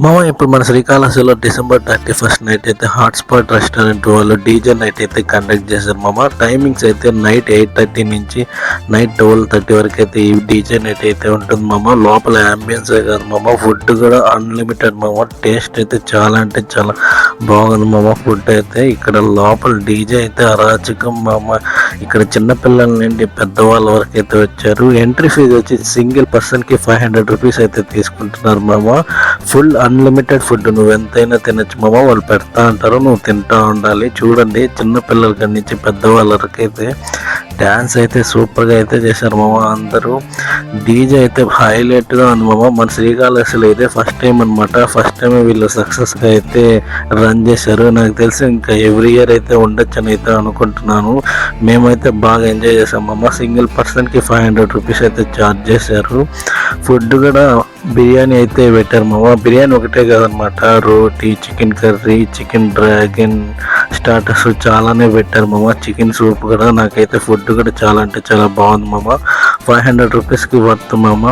మామ ఇప్పుడు మన శ్రీకాళహస్తిలో డిసెంబర్ 31 నైట్ అయితే హాట్స్పాట్ రెస్టారెంట్ వాళ్ళు డీజే నైట్ అయితే కండక్ట్ చేశారు మామ. టైమింగ్స్ అయితే నైట్ 8:30 నుంచి నైట్ 12:30 వరకు అయితే ఈ డీజే నైట్ అయితే ఉంటుంది మామ. లోపల అంబియన్సే కాదు మామ, ఫుడ్ కూడా అన్లిమిటెడ్ మామ. టేస్ట్ అయితే చాలా అంటే చాలా బాగుంది మామ. ఫుడ్ అయితే ఇక్కడ లోపల డీజే అయితే అరాచకం మామ. ఇక్కడ చిన్నపిల్లల నుండి పెద్దవాళ్ళ వరకు అయితే వచ్చారు. ఎంట్రీ ఫీజు వచ్చి సింగిల్ పర్సన్కి 500 రూపీస్ అయితే తీసుకుంటున్నారు మామ. ఫుల్ అన్లిమిటెడ్ ఫుడ్, నువ్వు ఎంతైనా తినచ్చు మామ. వాళ్ళు పెడతా అంటారు, నువ్వు తింటా ఉండాలి. చూడండి, చిన్న పిల్లల కాడి నుంచి పెద్దవాళ్ళ వరకు అయితే డ్యాన్స్ అయితే సూపర్గా అయితే చేశారు మామ. అందరూ డీజే అయితే హైలైట్గా ఉంది మామ. మన శ్రీకాళహస్తిలో ఇదే ఫస్ట్ టైం అనమాట. ఫస్ట్ టైం వీళ్ళు సక్సెస్గా అయితే రన్ చేశారు. నాకు తెలిసి ఇంకా ఎవ్రీ ఇయర్ అయితే ఉండొచ్చు అని అయితే అనుకుంటున్నాను. మేమైతే బాగా ఎంజాయ్ చేసాం మామ. సింగిల్ పర్సన్కి 500 రూపీస్ అయితే ఛార్జ్ చేశారు. ఫుడ్ కూడా బిర్యానీ అయితే పెట్టారు మామ. బిర్యానీ ఒకటే కాదనమాట, రోటీ, chicken curry, chicken dragon, starters చాలానే పెట్టారు మామ. చికెన్ సూప్ కూడా. నాకైతే ఫుడ్ కూడా చాలా అంటే చాలా బాగుంది మామ. 500 రూపీస్కి వర్త్ మామ.